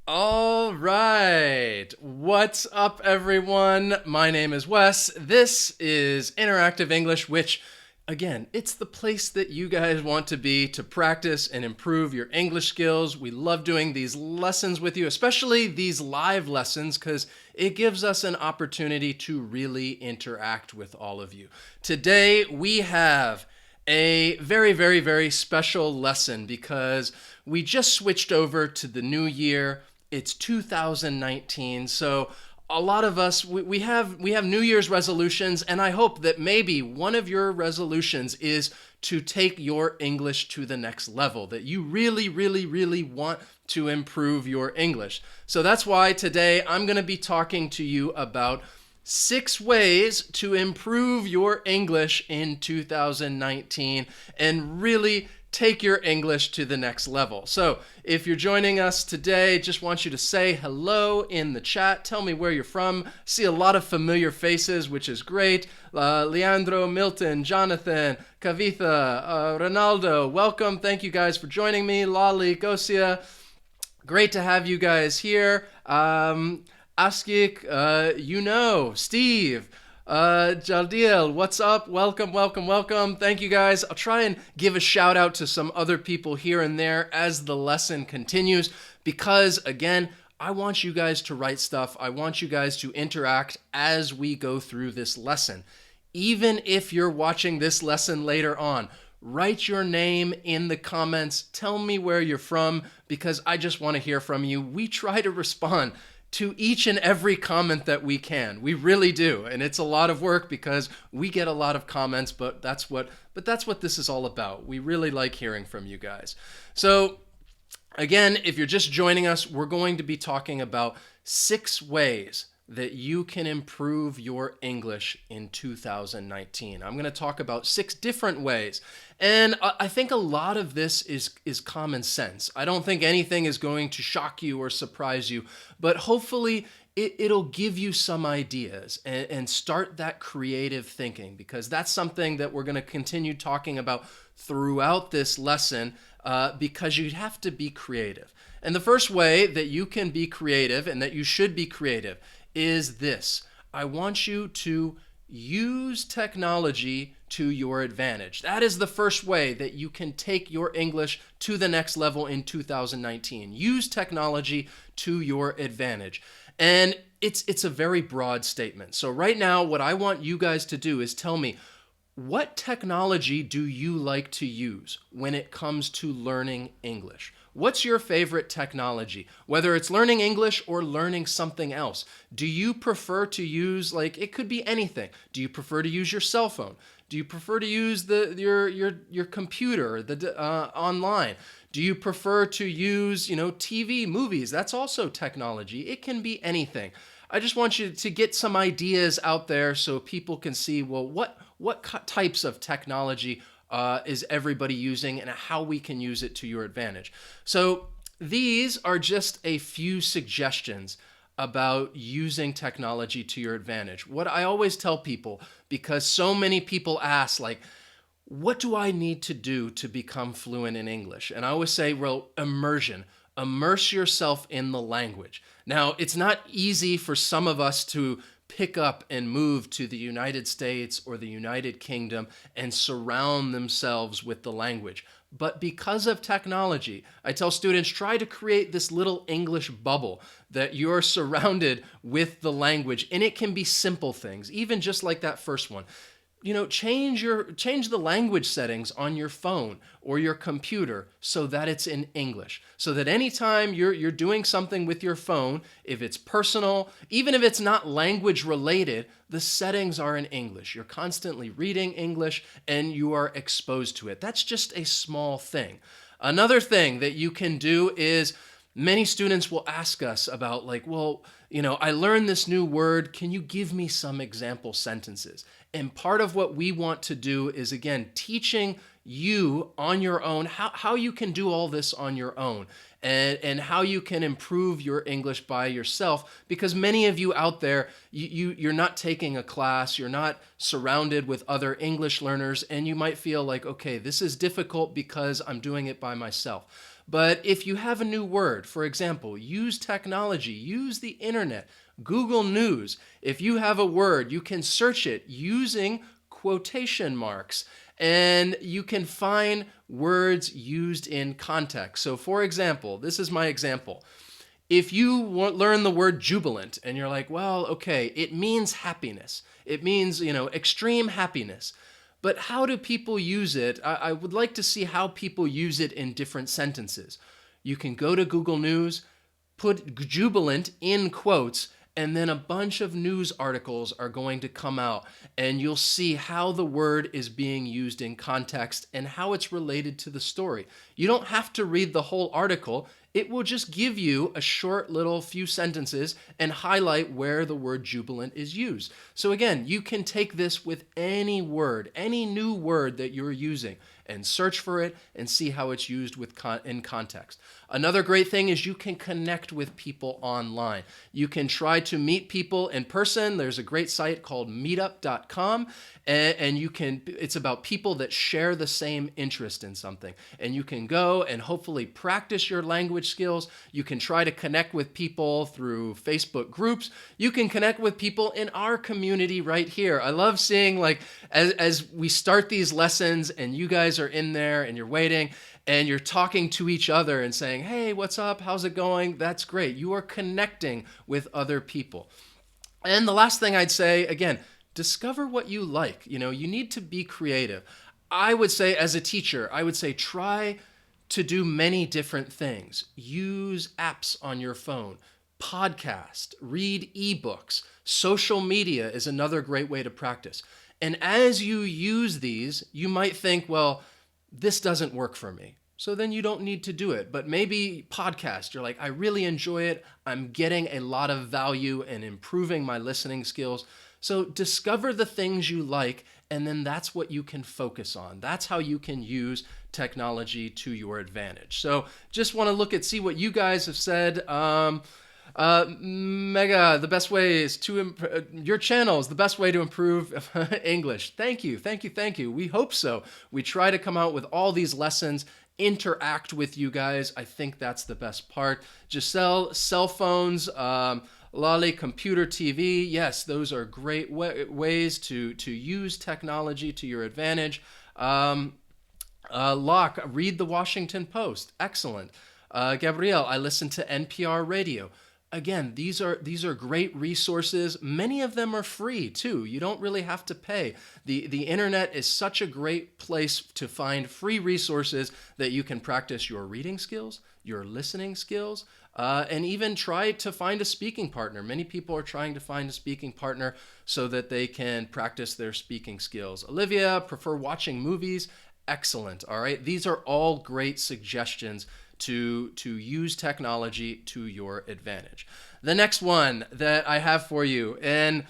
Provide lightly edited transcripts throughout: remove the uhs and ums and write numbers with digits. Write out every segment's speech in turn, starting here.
All right. What's up, everyone? My name is Wes. This is Interactive English, which, again, it's the place that you guys want to be to practice and improve your English skills. We love doing these lessons with you, especially these live lessons, because it gives us an opportunity to really interact with all of you. Today, we have a very, very, very special lesson because we just switched over to the new year. It's 2019, so a lot of us we have New Year's resolutions, and I hope that maybe one of your resolutions is to take your English to the next level, that you really, really, really want to improve your English. So that's why today I'm going to be talking to you about 6 ways to improve your English in 2019 and really take your English to the next level. So if you're joining us today, just want you to say hello in the chat. Tell me where you're from. See a lot of familiar faces, which is great. Leandro, Milton, Jonathan, Kavitha, Ronaldo, welcome. Thank you guys for joining me. Lali, Gosia, great to have you guys here. Askik, Steve, Jaldiel, what's up? Welcome, welcome, welcome. Thank you guys. I'll try and give a shout out to some other people here and there as the lesson continues because, again, I want you guys to write stuff. I want you guys to interact as we go through this lesson. Even if you're watching this lesson later on, write your name in the comments. Tell me where you're from because I just want to hear from you. We try to respond to each and every comment that we can. We really do. And it's a lot of work because we get a lot of comments, but that's what this is all about. We really like hearing from you guys. So again, if you're just joining us, we're going to be talking about 6 ways that you can improve your English in 2019. I'm going to talk about 6 different ways. And I think a lot of this is common sense. I don't think anything is going to shock you or surprise you, but hopefully it'll give you some ideas and start that creative thinking, because that's something that we're going to continue talking about throughout this lesson because you have to be creative. And the first way that you can be creative and that you should be creative is this. I want you to use technology to your advantage. That is the first way that you can take your English to the next level in 2019. Use technology to your advantage. And it's a very broad statement. So right now, what I want you guys to do is tell me, what technology do you like to use when it comes to learning English? What's your favorite technology? Whether it's learning English or learning something else. Do you prefer to use, it could be anything. Do you prefer to use your cell phone? Do you prefer to use your computer online? Do you prefer to use, TV, movies? That's also technology. It can be anything. I just want you to get some ideas out there so people can see, well, what types of technology is everybody using and how we can use it to your advantage. So these are just a few suggestions about using technology to your advantage. What I always tell people, because so many people ask, what do I need to do to become fluent in English? And I always say, well, immersion. Immerse yourself in the language. Now, it's not easy for some of us to pick up and move to the United States or the United Kingdom and surround themselves with the language. But because of technology, I tell students, try to create this little English bubble that you're surrounded with the language. And it can be simple things, even just like that first one. Change the language settings on your phone or your computer so that it's in English. So that anytime you're doing something with your phone, if it's personal, even if it's not language related, the settings are in English. You're constantly reading English and you are exposed to it. That's just a small thing. Another thing that you can do is, many students will ask us about I learned this new word. Can you give me some example sentences? And part of what we want to do is, again, teaching you on your own, how you can do all this on your own, and how you can improve your English by yourself, because many of you out there, you're not taking a class, you're not surrounded with other English learners, and you might feel like, okay, this is difficult because I'm doing it by myself. But if you have a new word, for example, use technology, use the internet, Google News. If you have a word, you can search it using quotation marks, and you can find words used in context. So for example, this is my example. If you learn the word jubilant and you're like, well, okay, it means happiness. It means, extreme happiness. But how do people use it? I would like to see how people use it in different sentences. You can go to Google News, put jubilant in quotes, and then a bunch of news articles are going to come out, and you'll see how the word is being used in context and how it's related to the story. You don't have to read the whole article. It will just give you a short little few sentences and highlight where the word jubilant is used. So again, you can take this with any word, any new word that you're using, and search for it and see how it's used in context. Another great thing is you can connect with people online. You can try to meet people in person. There's a great site called meetup.com, and it's about people that share the same interest in something. And you can go and hopefully practice your language skills. You can try to connect with people through Facebook groups. You can connect with people in our community right here. I love seeing, like, as we start these lessons and you guys are in there and you're waiting and you're talking to each other and saying, hey, what's up? How's it going? That's great. You are connecting with other people. And the last thing I'd say, again, discover what you like. You need to be creative. I would say, as a teacher, try to do many different things. Use apps on your phone, podcast, read ebooks. Social media is another great way to practice. And as you use these, you might think, well, this doesn't work for me. So then you don't need to do it. But maybe podcast, you're like, I really enjoy it. I'm getting a lot of value and improving my listening skills. So discover the things you like, and then that's what you can focus on. That's how you can use technology to your advantage. So just want to see what you guys have said. Mega, the best way is your channel is the best way to improve English. Thank you. We hope so. We try to come out with all these lessons, interact with you guys. I think that's the best part. Giselle, cell phones, Lolly, computer, TV. Yes, those are great ways to use technology to your advantage. Locke, read the Washington Post. Excellent. Gabrielle, I listen to NPR radio. Again, these are great resources. Many of them are free too. You don't really have to pay. The internet is such a great place to find free resources that you can practice your reading skills, your listening skills, and even try to find a speaking partner. Many people are trying to find a speaking partner so that they can practice their speaking skills. Olivia, prefer watching movies. Excellent. All right. These are all great suggestions to use technology to your advantage. The next one that I have for you, and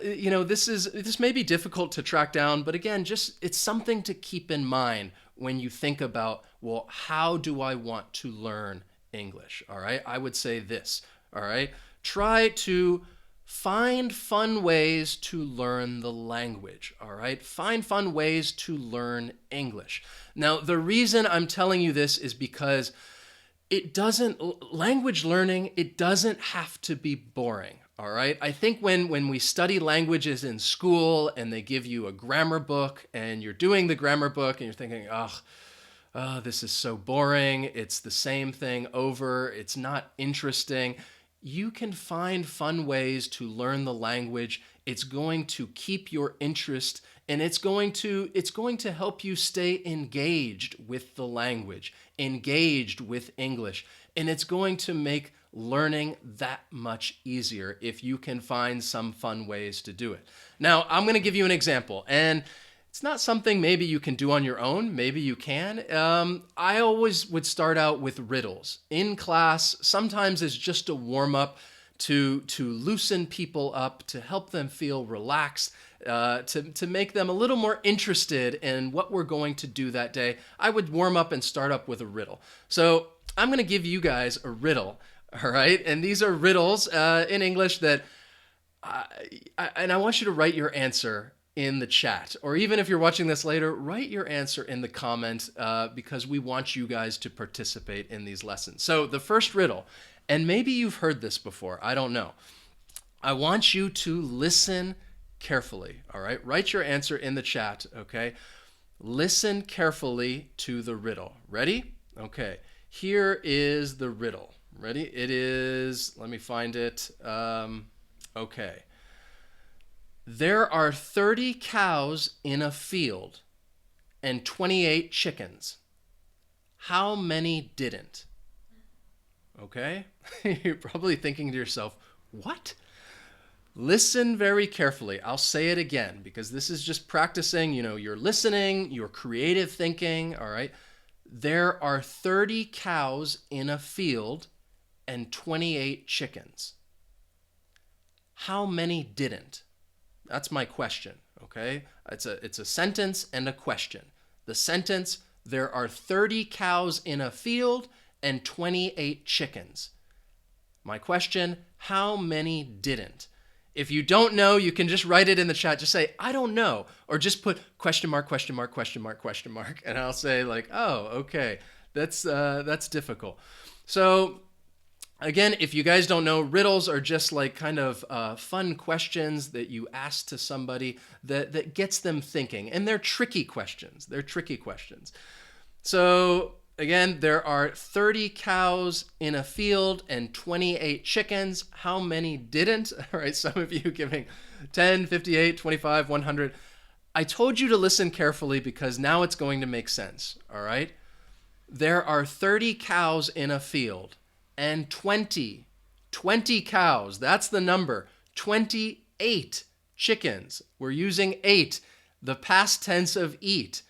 this may be difficult to track down, but again, it's something to keep in mind when you think about, well, how do I want to learn English? All right, I would say this. All right, try to find fun ways to learn the language, all right? Find fun ways to learn English. Now, the reason I'm telling you this is because language learning, it doesn't have to be boring, all right? I think when we study languages in school and they give you a grammar book and you're doing the grammar book and you're thinking, oh, this is so boring. It's the same thing over. It's not interesting. You can find fun ways to learn the language. It's going to keep your interest, and it's going to help you stay engaged with the language, engaged with English, and it's going to make learning that much easier if you can find some fun ways to do it. Now, I'm going to give you an example, and it's not something maybe you can do on your own. Maybe you can. I always would start out with riddles. In class, sometimes it's just a warm-up to loosen people up, to help them feel relaxed, to make them a little more interested in what we're going to do that day, I would warm up and start up with a riddle. So I'm going to give you guys a riddle, all right? And these are riddles in English that, and I want you to write your answer in the chat, or even if you're watching this later, write your answer in the comment because we want you guys to participate in these lessons. So the first riddle, and maybe you've heard this before, I don't know. I want you to listen carefully, all right? Write your answer in the chat, okay? Listen carefully to the riddle. Ready? Okay, here is the riddle. Ready? It is, let me find it. Okay. There are 30 cows in a field and 28 chickens. How many didn't? Okay? You're probably thinking to yourself, what? Listen very carefully. I'll say it again because this is just practicing, your listening, your creative thinking, all right? There are 30 cows in a field and 28 chickens. How many didn't? That's my question, okay? It's a sentence and a question. The sentence, there are 30 cows in a field and 28 chickens. My question, how many didn't? If you don't know, you can just write it in the chat. Just say, I don't know. Or just put question mark, question mark, question mark, question mark. And I'll say like, oh, okay, that's difficult. So again, if you guys don't know, riddles are just like kind of fun questions that you ask to somebody that gets them thinking. And they're tricky questions. So again, there are 30 cows in a field and 28 chickens. How many didn't? All right, some of you giving 10, 58, 25, 100. I told you to listen carefully because now it's going to make sense, all right? There are 30 cows in a field. And 20 cows, that's the number, 28 chickens. We're using 8, the past tense of eat.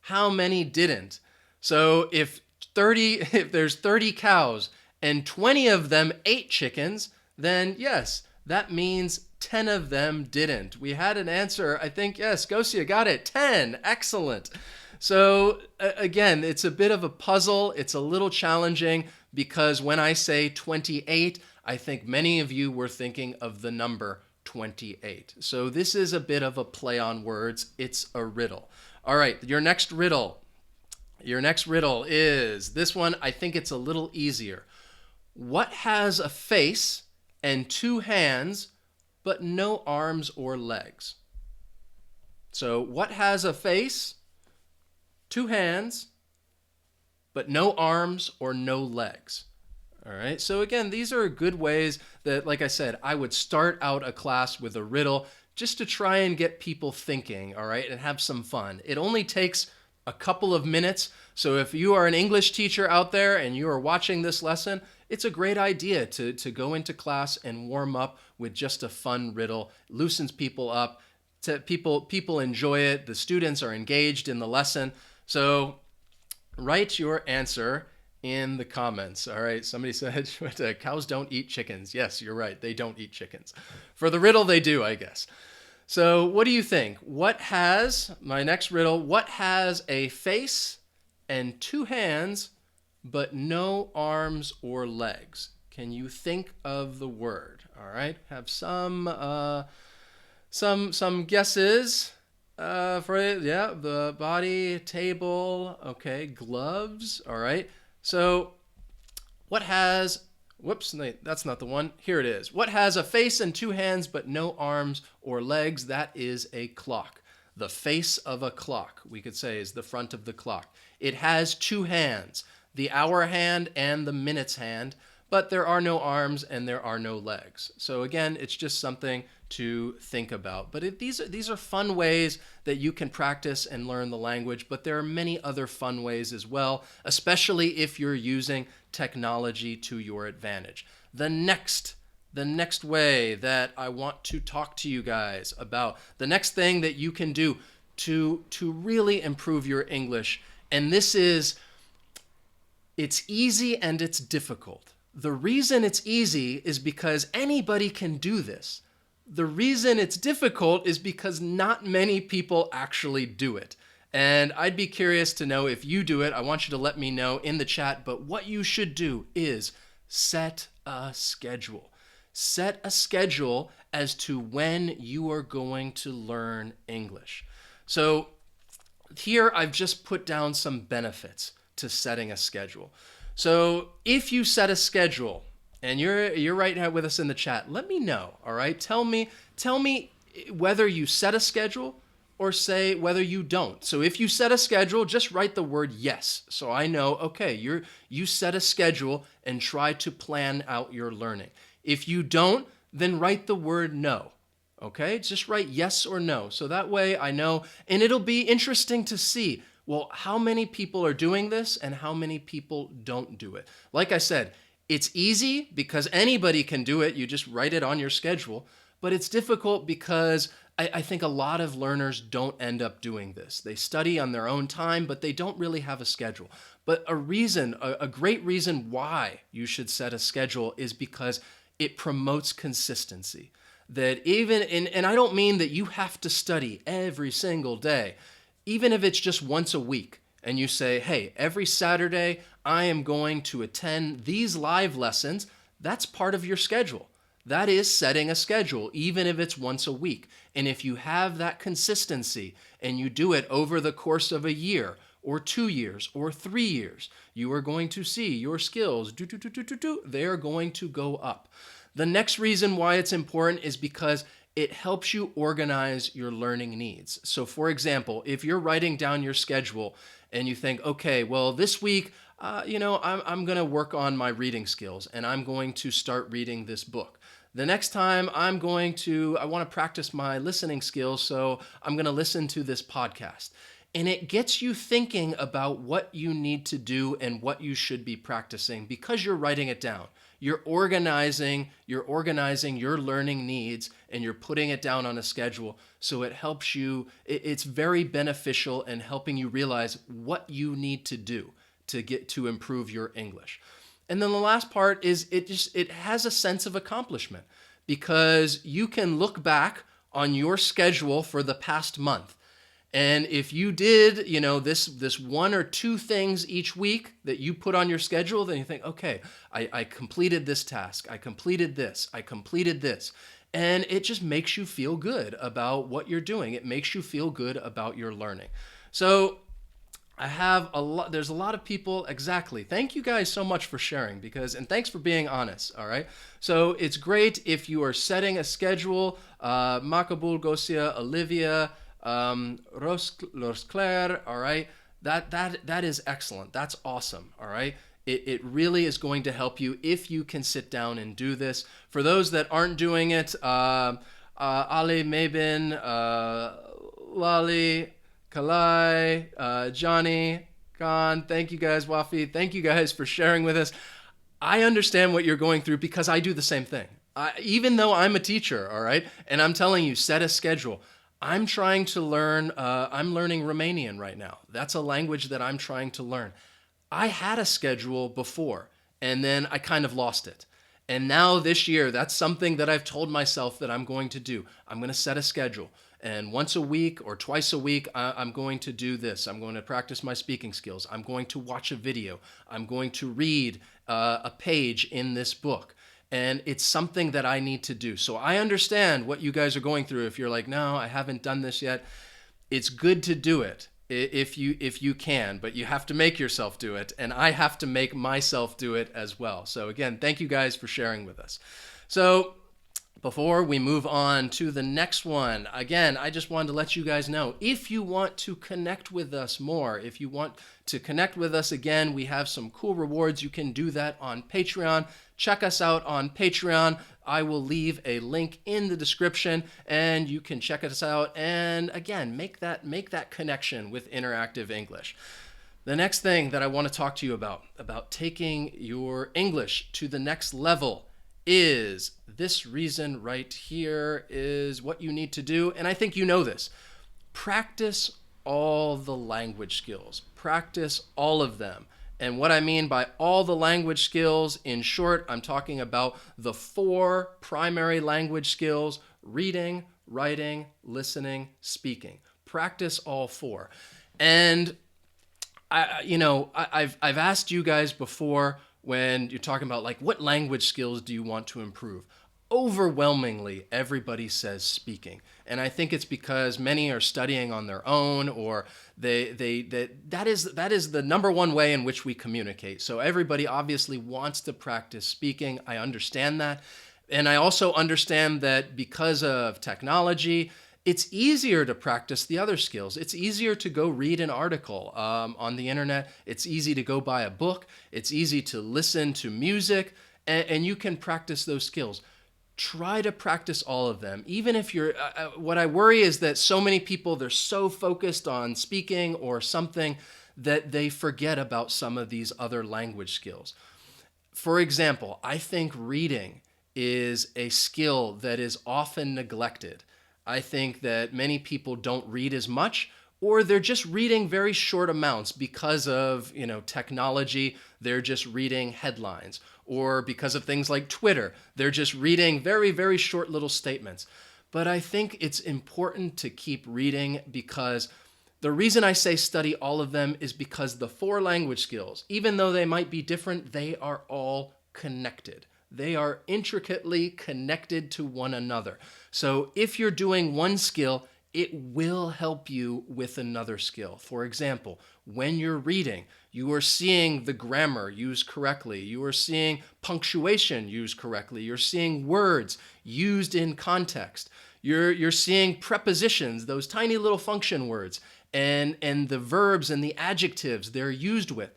How many didn't? So if there's 30 cows and 20 of them ate chickens, then yes, that means 10 of them didn't. We had an answer, I think, yes, Gosia got it, 10, excellent. So again, it's a bit of a puzzle, it's a little challenging, because when I say 28, I think many of you were thinking of the number 28. So this is a bit of a play on words. It's a riddle. All right, your next riddle is this one. I think it's a little easier. What has a face and 2 hands, but no arms or legs? So what has a face, 2 hands, but no arms or no legs? All right, so again, these are good ways that, like I said, I would start out a class with a riddle just to try and get people thinking, all right, and have some fun. It only takes a couple of minutes, so if you are an English teacher out there and you are watching this lesson, it's a great idea to go into class and warm up with just a fun riddle. Loosens people up, people enjoy it, the students are engaged in the lesson. So write your answer in the comments. All right, somebody said cows don't eat chickens. Yes, you're right, they don't eat chickens. For the riddle, they do, I guess. So what do you think? My next riddle, what has a face and 2 hands, but no arms or legs? Can you think of the word? All right, have some guesses. For it, yeah, the body, table, okay, gloves, all right. So what has, that's not the one. Here it is. What has a face and 2 hands but no arms or legs? That is a clock. The face of a clock, we could say, is the front of the clock. It has 2 hands, the hour hand and the minutes hand, but there are no arms and there are no legs. So again, it's just something to think about. But these are fun ways that you can practice and learn the language, but there are many other fun ways as well, especially if you're using technology to your advantage. The next way that I want to talk to you guys about, the next thing that you can do to really improve your English, and this is, it's easy and it's difficult. The reason it's easy is because anybody can do this. The reason it's difficult is because not many people actually do it. And I'd be curious to know if you do it. I want you to let me know in the chat. But what you should do is set a schedule. Set a schedule as to when you are going to learn English. So here I've just put down some benefits to setting a schedule. So if you set a schedule, and you're right now with us in the chat, let me know, all right? Tell me whether you set a schedule or say whether you don't. So if you set a schedule, just write the word yes. So I know, okay, you set a schedule and try to plan out your learning. If you don't, then write the word no. Okay? Just write yes or no. So that way I know, and it'll be interesting to see, well, how many people are doing this and how many people don't do it. Like I said, it's easy because anybody can do it. You just write it on your schedule. But it's difficult because I think a lot of learners don't end up doing this. They study on their own time, but they don't really have a schedule. But a great reason why you should set a schedule is because it promotes consistency. That and I don't mean that you have to study every single day, even if it's just once a week. And you say, hey, every Saturday I am going to attend these live lessons. That's part of your schedule. That is setting a schedule, even if it's once a week. And if you have that consistency and you do it over the course of a year or 2 years or 3 years, you are going to see your skills, they are going to go up. The next reason why it's important is because it helps you organize your learning needs. So for example, if you're writing down your schedule and you think, okay, well, this week, I'm going to work on my reading skills and I'm going to start reading this book. The next time I want to practice my listening skills, so I'm going to listen to this podcast. And it gets you thinking about what you need to do and what you should be practicing because you're writing it down. You're organizing your learning needs and you're putting it down on a schedule. So it helps you, it's very beneficial in helping you realize what you need to do to improve your English. And then the last part is it has a sense of accomplishment because you can look back on your schedule for the past month. And if you did, this one or two things each week that you put on your schedule, then you think, okay, I completed this task. I completed this. And it just makes you feel good about what you're doing. It makes you feel good about your learning. So there's a lot of people, exactly. Thank you guys so much for sharing and thanks for being honest, all right? So it's great if you are setting a schedule. Makabul, Gosia, Olivia, Claire, all right? That is excellent. That's awesome, all right? It really is going to help you if you can sit down and do this. For those that aren't doing it, Ali, Mabin, Lali, Kalai, Johnny, Khan, thank you guys, Wafi, thank you guys for sharing with us. I understand what you're going through because I do the same thing. Even though I'm a teacher, all right, and I'm telling you, set a schedule. I'm trying to learn, I'm learning Romanian right now. That's a language that I'm trying to learn. I had a schedule before, and then I kind of lost it. And now this year, that's something that I've told myself that I'm going to do. I'm going to set a schedule. And once a week or twice a week, I'm going to do this. I'm going to practice my speaking skills. I'm going to watch a video. I'm going to read a page in this book. And it's something that I need to do. So I understand what you guys are going through. If you're like, no, I haven't done this yet. It's good to do it if you can, but you have to make yourself do it. And I have to make myself do it as well. So again, thank you guys for sharing with us. So before we move on to the next one, again, I just wanted to let you guys know, if you want to connect with us more, if you want to connect with us again, we have some cool rewards. You can do that on Patreon. Check us out on Patreon. I will leave a link in the description and you can check us out and again, make that connection with Interactive English. The next thing that I want to talk to you about taking your English to the next level is this reason right here is what you need to do. And I think you know this. Practice all the language skills. Practice all of them. And what I mean by all the language skills, in short, I'm talking about the 4 primary language skills: reading, writing, listening, speaking. Practice all 4. And I've asked you guys before, when you're talking about like what language skills do you want to improve? Overwhelmingly, everybody says speaking, and I think it's because many are studying on their own, or that is the number one way in which we communicate. So everybody obviously wants to practice speaking. I understand that, and I also understand that because of technology, it's easier to practice the other skills. It's easier to go read an article on the internet. It's easy to go buy a book. It's easy to listen to music, and you can practice those skills. Try to practice all of them. Even if you're, what I worry is that so many people, they're so focused on speaking or something that they forget about some of these other language skills. For example, I think reading is a skill that is often neglected. I think that many people don't read as much, or they're just reading very short amounts because of, technology. They're just reading headlines, or because of things like Twitter, they're just reading very, very short little statements. But I think it's important to keep reading, because the reason I say study all of them is because the 4 language skills, even though they might be different, they are all connected. They are intricately connected to one another. So if you're doing one skill, it will help you with another skill. For example, when you're reading, you are seeing the grammar used correctly. You are seeing punctuation used correctly. You're seeing words used in context. You're seeing prepositions, those tiny little function words, and the verbs and the adjectives they're used with.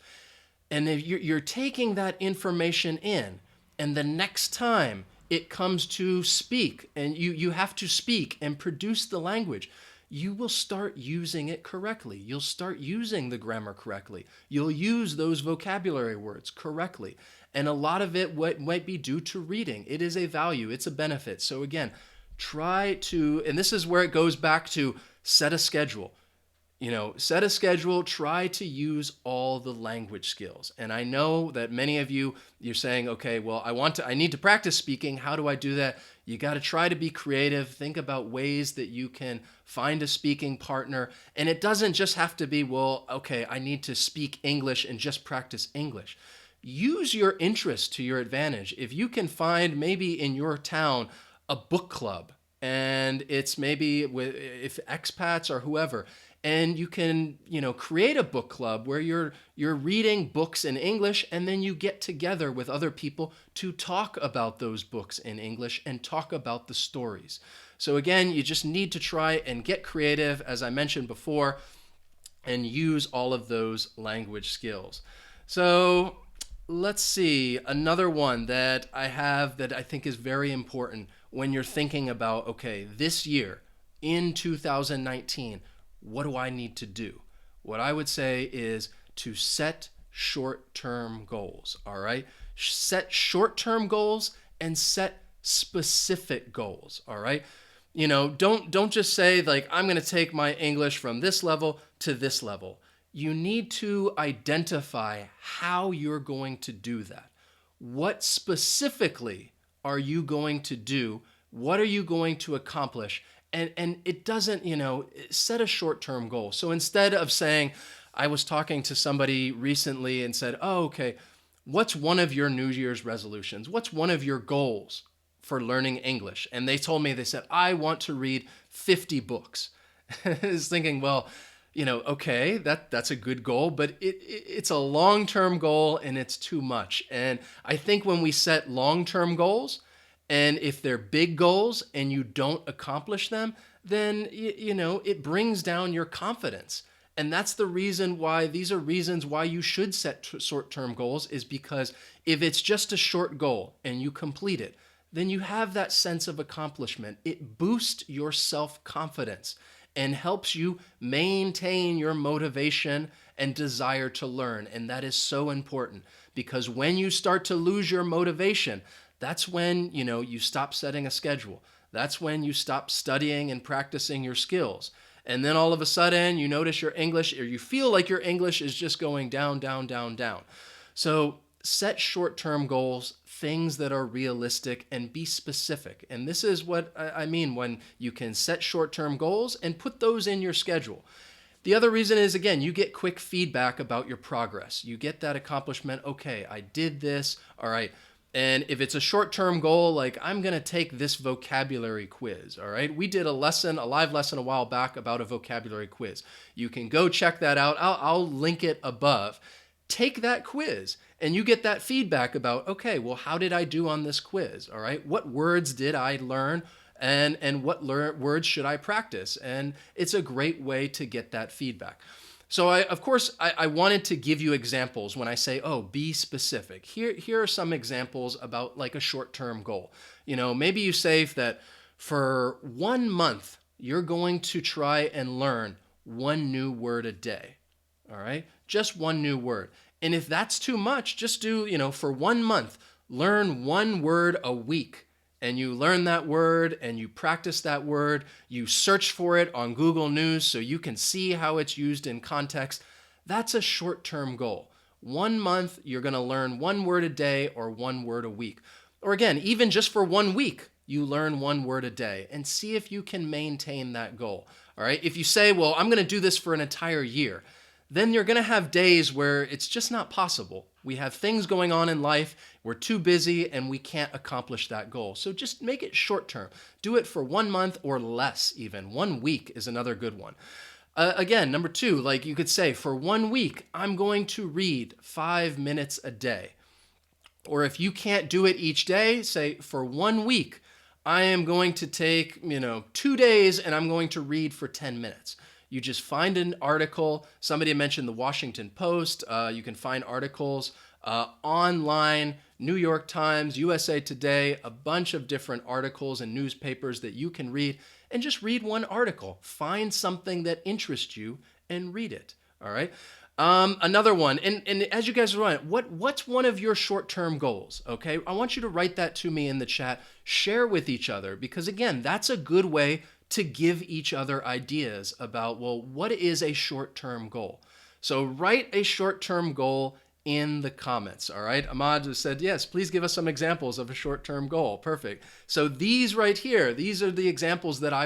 And if you're taking that information in, and the next time it comes to speak, and you have to speak and produce the language, you will start using it correctly. You'll start using the grammar correctly. You'll use those vocabulary words correctly. And a lot of it might be due to reading. It is a value. It's a benefit. So again, try to, and this is where it goes back to set a schedule. Set a schedule, try to use all the language skills. And I know that many of you're saying, okay, well, I need to practice speaking. How do I do that? You got to try to be creative. Think about ways that you can find a speaking partner. And it doesn't just have to be, well, okay, I need to speak English and just practice English. Use your interest to your advantage. If you can find maybe in your town a book club, and it's maybe if expats or whoever, and you can, create a book club where you're reading books in English, and then you get together with other people to talk about those books in English and talk about the stories. So again, you just need to try and get creative, as I mentioned before, and use all of those language skills. So let's see, another one that I have that I think is very important when you're thinking about, okay, this year in 2019, what do I need to do? What I would say is to set short-term goals, all right? Set short-term goals and set specific goals, all right? Don't just say like, I'm going to take my English from this level to this level. You need to identify how you're going to do that. What specifically are you going to do? What are you going to accomplish? And it doesn't, set a short-term goal. So instead of saying, I was talking to somebody recently and said, oh, okay, what's one of your New Year's resolutions? What's one of your goals for learning English? And they said, I want to read 50 books. I was thinking, well, okay, that's a good goal, but it's a long-term goal and it's too much. And I think when we set long-term goals, and if they're big goals and you don't accomplish them, then it brings down your confidence. And that's the reason why, these are reasons why you should set short-term goals, is because if it's just a short goal and you complete it, then you have that sense of accomplishment. It boosts your self-confidence and helps you maintain your motivation and desire to learn. And that is so important, because when you start to lose your motivation, that's when, you stop setting a schedule. That's when you stop studying and practicing your skills. And then all of a sudden you notice your English, or you feel like your English is just going down, down, down, down. So set short-term goals, things that are realistic, and be specific. And this is what I mean when you can set short-term goals and put those in your schedule. The other reason is, again, you get quick feedback about your progress. You get that accomplishment. Okay, I did this. All right. And if it's a short-term goal, like I'm going to take this vocabulary quiz, all right? We did a live lesson a while back about a vocabulary quiz. You can go check that out. I'll link it above. Take that quiz and you get that feedback about, okay, well, how did I do on this quiz, all right? What words did I learn? And what words should I practice? And it's a great way to get that feedback. So of course, I wanted to give you examples when I say, oh, be specific. Here are some examples about like a short-term goal. Maybe you say that for 1 month, you're going to try and learn one new word a day. All right? Just one new word. And if that's too much, just do, for 1 month, learn one word a week. And you learn that word and you practice that word. You search for it on Google News so you can see how it's used in context. That's a short-term goal. 1 month, you're going to learn one word a day or one word a week. Or again, even just for 1 week, you learn one word a day and see if you can maintain that goal. All right. If you say, well, I'm going to do this for an entire year, then you're going to have days where it's just not possible. We have things going on in life, we're too busy, and we can't accomplish that goal. So just make it short term. Do it for 1 month or less even. 1 week is another good one. Again, number 2, like you could say, for 1 week, I'm going to read 5 minutes a day. Or if you can't do it each day, say for 1 week, I am going to take, 2 days and I'm going to read for 10 minutes. You just find an article. Somebody mentioned the Washington Post. You can find articles online, New York Times, USA Today, a bunch of different articles and newspapers that you can read, and just read one article. Find something that interests you and read it. All right. Another one, and as you guys are on it, what's one of your short-term goals? Okay, I want you to write that to me in the chat. Share with each other, because again, that's a good way to give each other ideas about, well, what is a short-term goal? So write a short-term goal in the comments, all right? Ahmad has said, yes, please give us some examples of a short-term goal. Perfect. So these right here, these are the examples that I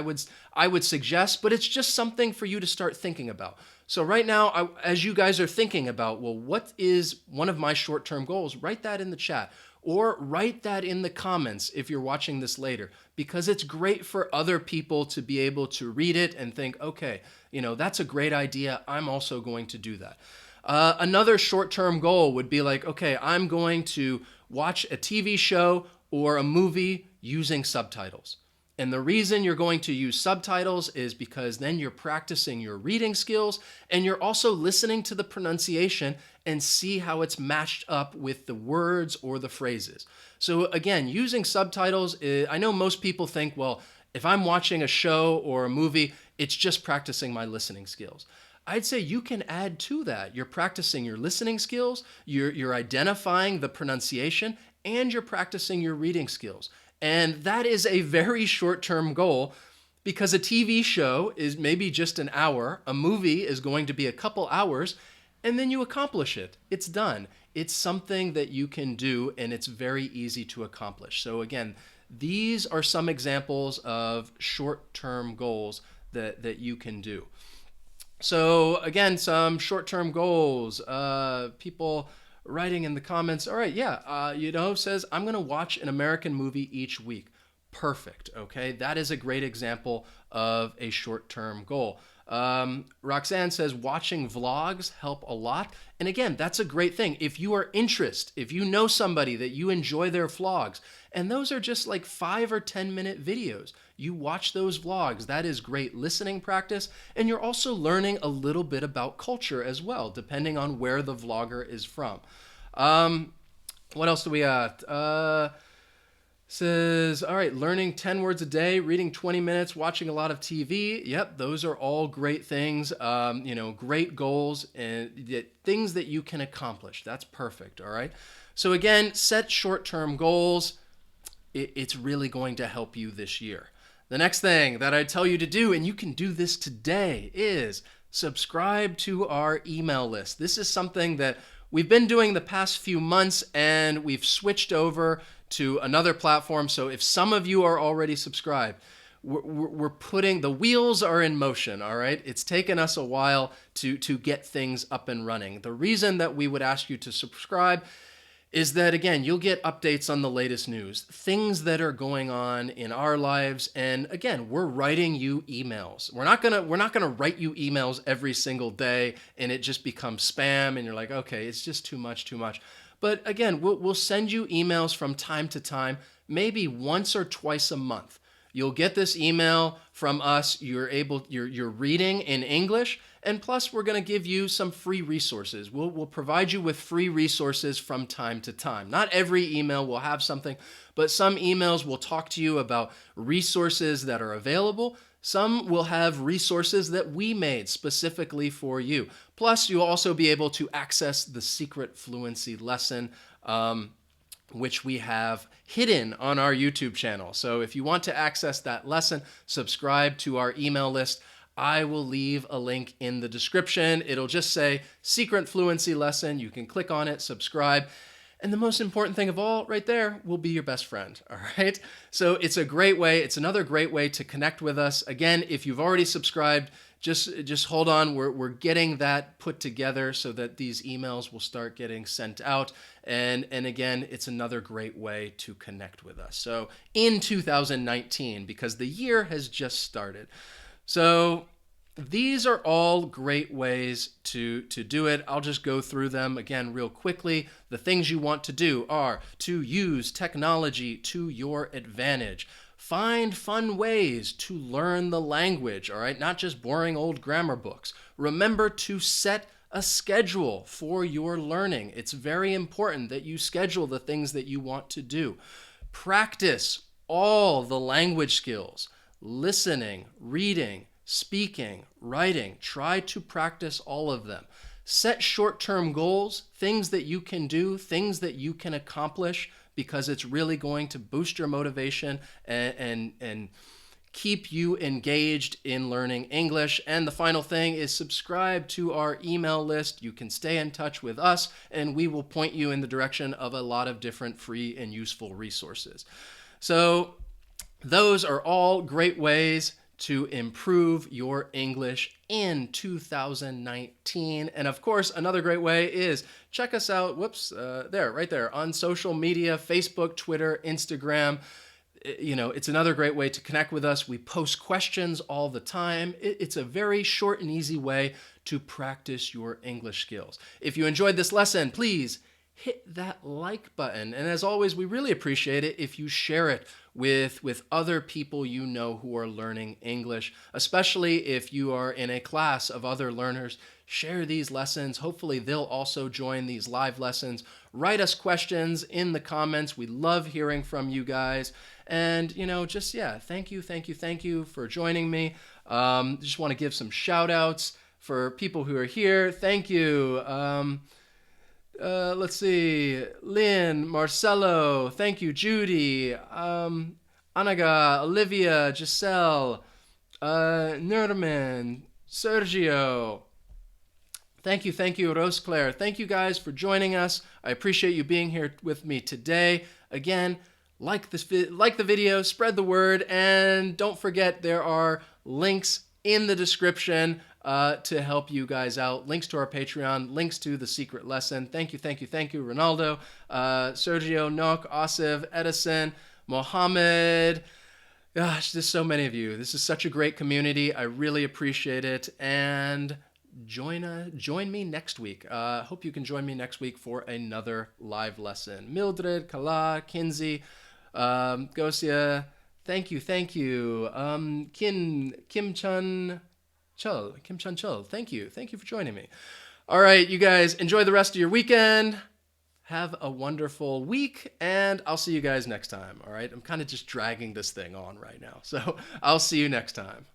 would suggest, but it's just something for you to start thinking about. So right now, as you guys are thinking about, well, what is one of my short-term goals? Write that in the chat. Or write that in the comments if you're watching this later, because it's great for other people to be able to read it and think, okay, that's a great idea. I'm also going to do that. Another short-term goal would be like, okay, I'm going to watch a TV show or a movie using subtitles. And the reason you're going to use subtitles is because then you're practicing your reading skills and you're also listening to the pronunciation and see how it's matched up with the words or the phrases. So again, using subtitles, I know most people think, well, if I'm watching a show or a movie, it's just practicing my listening skills. I'd say you can add to that. You're practicing your listening skills, you're identifying the pronunciation, and you're practicing your reading skills. And that is a very short-term goal, because a TV show is maybe just an hour, a movie is going to be a couple hours, and then you accomplish it. It's done. It's something that you can do, and it's very easy to accomplish. So again, these are some examples of short-term goals that you can do. So again, some short-term goals. People writing in the comments, all right, yeah, says, I'm going to watch an American movie each week. Perfect, okay? That is a great example of a short-term goal. Roxanne says, watching vlogs help a lot. And again, that's a great thing. If you are interested, if you know somebody that you enjoy their vlogs, and those are just like 5 or 10-minute videos, you watch those vlogs. That is great listening practice. And you're also learning a little bit about culture as well, depending on where the vlogger is from. What else do we got? Says, all right, learning 10 words a day, reading 20 minutes, watching a lot of TV. Yep, those are all great things, great goals and things that you can accomplish. That's perfect, all right? So again, set short-term goals. It's really going to help you this year. The next thing that I tell you to do, and you can do this today, is subscribe to our email list. This is something that we've been doing the past few months, and we've switched over to another platform. So if some of you are already subscribed, we're putting, the wheels are in motion, all right? It's taken us a while to get things up and running. The reason that we would ask you to subscribe is that, again, you'll get updates on the latest news, things that are going on in our lives. And again, we're writing you emails. We're not gonna write you emails every single day and it just becomes spam and you're like, okay, it's just too much. But again, we'll send you emails from time to time, maybe once or twice a month. You'll get this email from us. You're reading in English, and plus we're going to give you some free resources. We'll provide you with free resources from time to time. Not every email will have something, but some emails will talk to you about resources that are available. Some will have resources that we made specifically for you. Plus, you'll also be able to access the secret fluency lesson, which we have hidden on our YouTube channel. So if you want to access that lesson, subscribe to our email list. I will leave a link in the description. It'll just say Secret Fluency Lesson. You can click on it, subscribe. And the most important thing of all, right there, will be your best friend, all right? So it's a great way. It's another great way to connect with us. Again, if you've already subscribed, just hold on. We're getting that put together so that these emails will start getting sent out. And again, it's another great way to connect with us. So in 2019, because the year has just started. So these are all great ways to do it. I'll just go through them again real quickly. The things you want to do are to use technology to your advantage. Find fun ways to learn the language, all right? Not just boring old grammar books. Remember to set a schedule for your learning. It's very important that you schedule the things that you want to do. Practice all the language skills, listening, reading, speaking, writing. Try to practice all of them. Set short-term goals, things that you can do, things that you can accomplish, because it's really going to boost your motivation and keep you engaged in learning English. And the final thing is subscribe to our email list. You can stay in touch with us, and we will point you in the direction of a lot of different free and useful resources. So those are all great ways to improve your English in 2019. And of course, another great way is check us out, right there on social media, Facebook, Twitter, Instagram. It's another great way to connect with us. We post questions all the time. It's a very short and easy way to practice your English skills. If you enjoyed this lesson, please hit that like button. And as always, we really appreciate it if you share it with other people you know who are learning English, especially if you are in a class of other learners. Share these lessons. Hopefully they'll also join these live lessons. Write us questions in the comments. We love hearing from you guys. And, thank you for joining me. Just want to give some shout outs for people who are here. Thank you. Let's see, Lynn, Marcelo, thank you, Judy, Anaga, Olivia, Giselle, Nerman, Sergio. Thank you, Rose Claire. Thank you guys for joining us. I appreciate you being here with me today. Again, like the video, spread the word, and don't forget there are links in the description to help you guys out. Links to our Patreon, links to the secret lesson. Thank you, Ronaldo, Sergio, Nock, Asif, Edison, Mohammed. Gosh, there's so many of you. This is such a great community. I really appreciate it. And join me next week. Hope you can join me next week for another live lesson. Mildred, Kala, Kinsey, Gosia, thank you. Kim Chun Chul, thank you for joining me. All right, you guys, enjoy the rest of your weekend. Have a wonderful week, and I'll see you guys next time. All right, I'm kind of just dragging this thing on right now, so I'll see you next time.